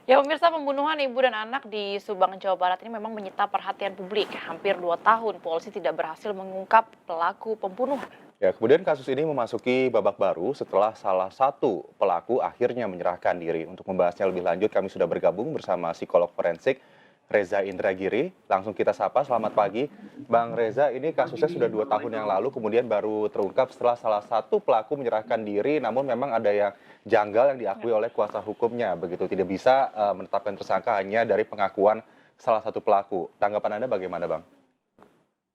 Ya pemirsa, pembunuhan ibu dan anak di Subang, Jawa Barat ini memang menyita perhatian publik. Hampir 2 tahun polisi tidak berhasil mengungkap pelaku pembunuhan. Ya, kemudian kasus ini memasuki babak baru setelah salah satu pelaku akhirnya menyerahkan diri. Untuk membahasnya lebih lanjut, kami sudah bergabung bersama psikolog forensik Reza Indragiri. Langsung kita sapa, selamat pagi. Bang Reza, ini kasusnya sudah 2 tahun yang lalu, kemudian baru terungkap setelah salah satu pelaku menyerahkan diri, namun memang ada yang janggal yang diakui oleh kuasa hukumnya. Begitu, tidak bisa menetapkan tersangka hanya dari pengakuan salah satu pelaku. Tanggapan Anda bagaimana, Bang?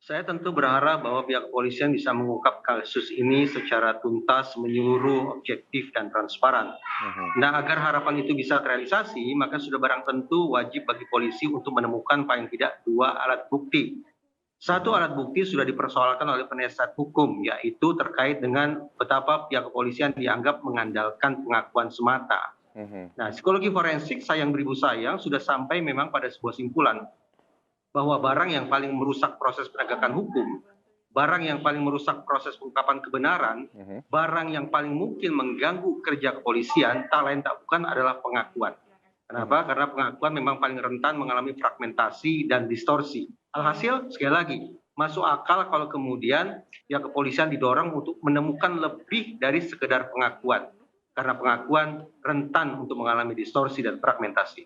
Saya tentu berharap bahwa pihak kepolisian bisa mengungkap kasus ini secara tuntas, menyeluruh, objektif, dan transparan. Mhm. Nah, agar harapan itu bisa terrealisasi, maka sudah barang tentu wajib bagi polisi untuk menemukan paling tidak 2 alat bukti. Satu alat bukti sudah dipersoalkan oleh penasihat hukum, yaitu terkait dengan betapa pihak kepolisian dianggap mengandalkan pengakuan semata. Mhm. Nah, psikologi forensik sayang beribu sayang sudah sampai memang pada sebuah simpulan bahwa barang yang paling merusak proses penegakan hukum, barang yang paling merusak proses pengungkapan kebenaran, Mhm. barang yang paling mungkin mengganggu kerja kepolisian, tak lain tak bukan adalah pengakuan. Mhm. Kenapa? Karena pengakuan memang paling rentan mengalami fragmentasi dan distorsi. Alhasil, sekali lagi, masuk akal kalau kemudian ya kepolisian didorong untuk menemukan lebih dari sekedar pengakuan. Karena pengakuan rentan untuk mengalami distorsi dan fragmentasi.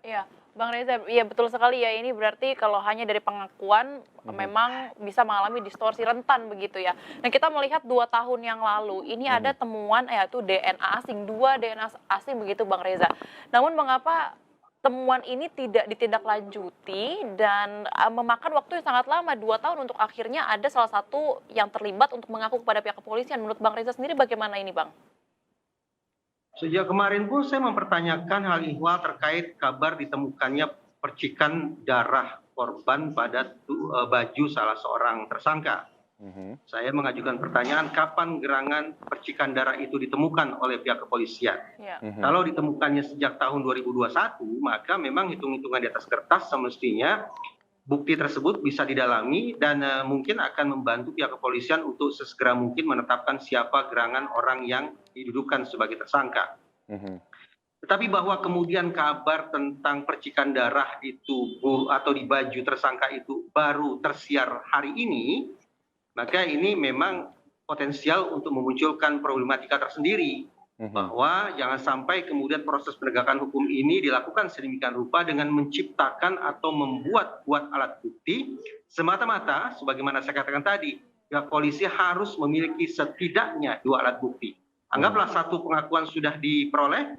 Iya, Bang Reza, iya betul sekali ya. Ini berarti kalau hanya dari pengakuan Mhm. memang bisa mengalami distorsi rentan begitu ya. Nah, kita melihat 2 tahun yang lalu ini ada Mhm. temuan yaitu DNA asing, 2 DNA asing begitu Bang Reza. Namun mengapa temuan ini tidak ditindaklanjuti dan memakan waktu yang sangat lama 2 tahun untuk akhirnya ada salah satu yang terlibat untuk mengaku kepada pihak kepolisian. Menurut Bang Reza sendiri bagaimana ini, Bang? Sejak kemarin pun saya mempertanyakan hal ihwal terkait kabar ditemukannya percikan darah korban pada baju salah seorang tersangka. Mhm. Saya mengajukan pertanyaan kapan gerangan percikan darah itu ditemukan oleh pihak kepolisian. Ya. Mhm. Kalau ditemukannya sejak tahun 2021, maka memang hitung-hitungan di atas kertas semestinya bukti tersebut bisa didalami dan mungkin akan membantu pihak kepolisian untuk sesegera mungkin menetapkan siapa gerangan orang yang didudukan sebagai tersangka. Mhm. Tetapi bahwa kemudian kabar tentang percikan darah di tubuh atau di baju tersangka itu baru tersiar hari ini, maka ini memang potensial untuk memunculkan problematika tersendiri. Mhm. Bahwa jangan sampai kemudian proses penegakan hukum ini dilakukan sedemikian rupa dengan menciptakan atau membuat alat bukti semata-mata, sebagaimana saya katakan tadi, pihak polisi harus memiliki setidaknya 2 alat bukti. Anggaplah satu pengakuan sudah diperoleh,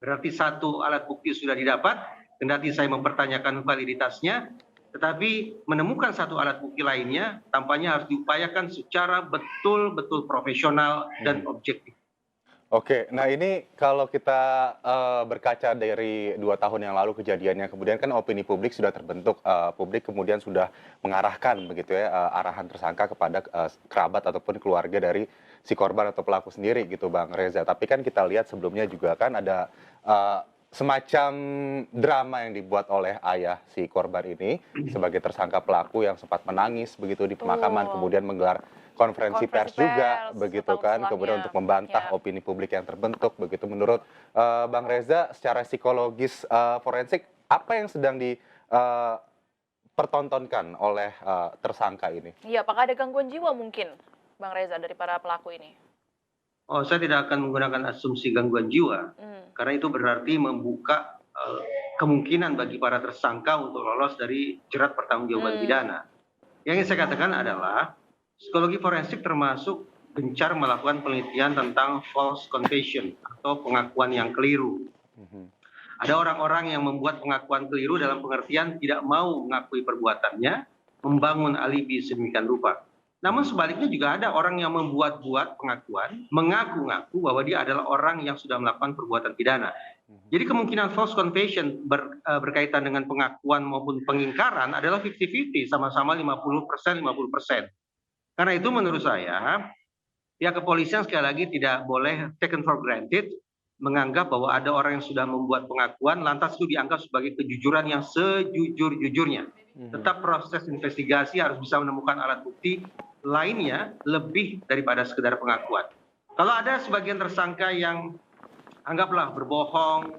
berarti satu alat bukti sudah didapat, kendati saya mempertanyakan validitasnya, tetapi menemukan satu alat bukti lainnya tampaknya harus diupayakan secara betul-betul profesional dan Mhm. objektif. Oke, nah ini kalau kita berkaca dari 2 tahun yang lalu kejadiannya, kemudian kan opini publik sudah terbentuk, publik kemudian sudah mengarahkan begitu ya, arahan tersangka kepada kerabat ataupun keluarga dari si korban atau pelaku sendiri gitu, Bang Reza. Tapi kan kita lihat sebelumnya juga kan ada semacam drama yang dibuat oleh ayah si korban ini sebagai tersangka pelaku yang sempat menangis begitu di pemakaman, Betul. kemudian menggelar konferensi Konferensi pers juga pers begitu setahun kan, kemudian untuk setelahnya. membantah Ya. opini publik yang terbentuk begitu. Menurut Bang Reza, secara psikologis forensik apa yang sedang dipertontonkan oleh tersangka ini? Iya, apakah ada gangguan jiwa mungkin, Bang Reza, dari para pelaku ini? Oh, saya tidak akan menggunakan asumsi gangguan jiwa, Hmm. karena itu berarti membuka kemungkinan bagi para tersangka untuk lolos dari jerat pertanggungjawaban Hmm. pidana. Yang ingin saya katakan adalah psikologi forensik termasuk gencar melakukan penelitian tentang false confession atau pengakuan yang keliru. Mhm. Ada orang-orang yang membuat pengakuan keliru dalam pengertian tidak mau mengakui perbuatannya, membangun alibi sedemikian rupa. Namun sebaliknya juga ada orang yang membuat-buat pengakuan, mengaku-ngaku bahwa dia adalah orang yang sudah melakukan perbuatan pidana. Mhm. Jadi kemungkinan false confession berkaitan dengan pengakuan maupun pengingkaran adalah 50-50, sama-sama 50%, 50%. Karena itu menurut saya, pihak kepolisian sekali lagi tidak boleh taken for granted, menganggap bahwa ada orang yang sudah membuat pengakuan, lantas itu dianggap sebagai kejujuran yang sejujur-jujurnya. Mhm. Tetap proses investigasi harus bisa menemukan alat bukti lainnya lebih daripada sekedar pengakuan. Kalau ada sebagian tersangka yang anggaplah berbohong,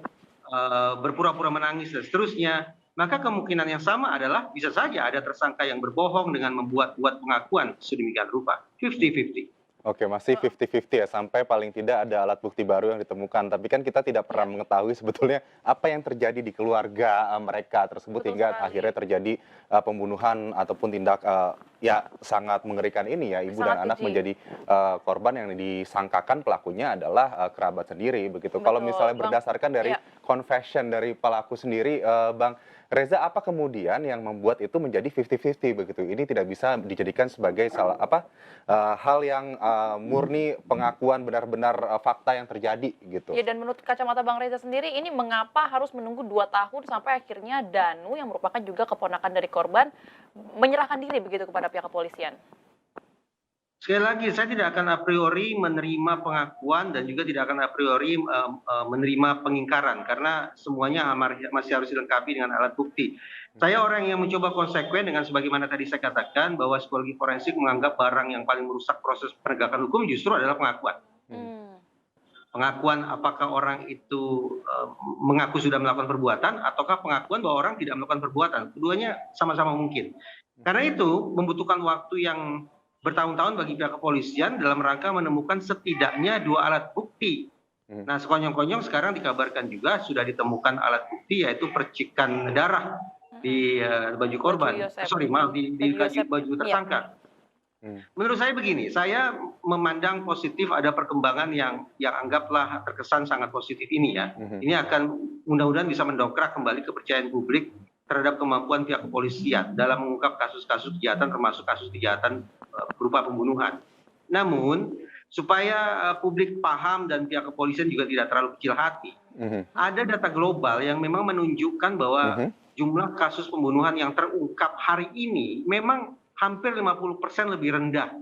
berpura-pura menangis dan seterusnya, maka kemungkinan yang sama adalah bisa saja ada tersangka yang berbohong dengan membuat-buat pengakuan sedemikian rupa. 50-50. Oke, masih 50-50 ya, sampai paling tidak ada alat bukti baru yang ditemukan. Tapi kan kita tidak pernah mengetahui sebetulnya apa yang terjadi di keluarga mereka tersebut Betul hingga sekali. akhirnya terjadi pembunuhan ataupun tindak ya sangat mengerikan ini ya. Ibu dan Sangat anak keji. menjadi korban yang disangkakan pelakunya adalah kerabat sendiri begitu. Kalau Betul, misalnya Bang. berdasarkan dari Iya. confession dari pelaku sendiri, Bang Reza, apa kemudian yang membuat itu menjadi 50-50 begitu? Ini tidak bisa dijadikan sebagai hal yang murni pengakuan benar-benar fakta yang terjadi gitu. Ya, dan menurut kacamata Bang Reza sendiri, ini mengapa harus menunggu 2 tahun sampai akhirnya Danu yang merupakan juga keponakan dari korban menyerahkan diri begitu kepada pihak kepolisian? Sekali lagi, saya tidak akan a priori menerima pengakuan dan juga tidak akan a priori menerima pengingkaran karena semuanya masih harus dilengkapi dengan alat bukti. Saya orang yang mencoba konsekuen dengan sebagaimana tadi saya katakan bahwa psikologi forensik menganggap barang yang paling merusak proses penegakan hukum justru adalah pengakuan. Hmm. Pengakuan apakah orang itu mengaku sudah melakukan perbuatan ataukah pengakuan bahwa orang tidak melakukan perbuatan. Keduanya sama-sama mungkin. Karena itu membutuhkan waktu yang bertahun-tahun bagi pihak kepolisian dalam rangka menemukan setidaknya 2 alat bukti. Nah, sekonyong-konyong sekarang dikabarkan juga sudah ditemukan alat bukti yaitu percikan darah di baju korban. Yosep. Di Baju Yosep. baju Iya. tersangka. Menurut saya begini, saya memandang positif ada perkembangan yang anggaplah terkesan sangat positif ini ya. Ini akan mudah-mudahan bisa mendongkrak kembali kepercayaan publik terhadap kemampuan pihak kepolisian dalam mengungkap kasus-kasus kejahatan termasuk kasus kejahatan berupa pembunuhan. Namun supaya publik paham dan pihak kepolisian juga tidak terlalu kecil hati, ada data global yang memang menunjukkan bahwa jumlah kasus pembunuhan yang terungkap hari ini memang hampir 50% lebih rendah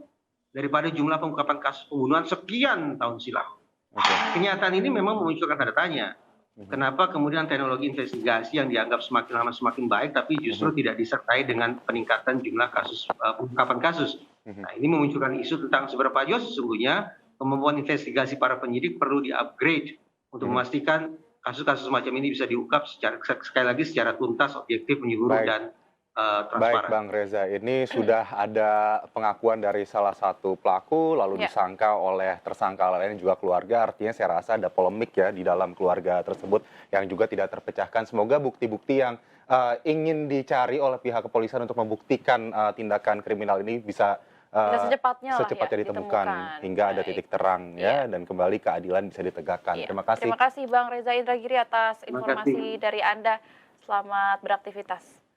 daripada jumlah pengungkapan kasus pembunuhan sekian tahun silam. Kenyataan ini memang memunculkan tanda tanya. Kenapa kemudian teknologi investigasi yang dianggap semakin lama semakin baik, tapi justru tidak disertai dengan peningkatan jumlah kasus pengungkapan kasus. Nah, ini memunculkan isu tentang seberapa jauh sesungguhnya kemampuan investigasi para penyidik perlu di-upgrade untuk memastikan kasus-kasus semacam ini bisa diungkap sekali lagi secara tuntas, objektif, menyeluruh dan Baik transparan. Bang Reza, ini sudah ada pengakuan dari salah satu pelaku lalu Ya. disangka oleh tersangka lain juga keluarga, artinya saya rasa ada polemik ya di dalam keluarga tersebut yang juga tidak terpecahkan. Semoga bukti-bukti yang ingin dicari oleh pihak kepolisian untuk membuktikan tindakan kriminal ini bisa Bisa secepatnya lah ya, ditemukan hingga ada Baik. titik terang ya dan kembali keadilan bisa ditegakkan. Iya. Terima kasih. Terima kasih Bang Reza Indragiri atas Terima informasi kasih. dari Anda. Selamat beraktivitas.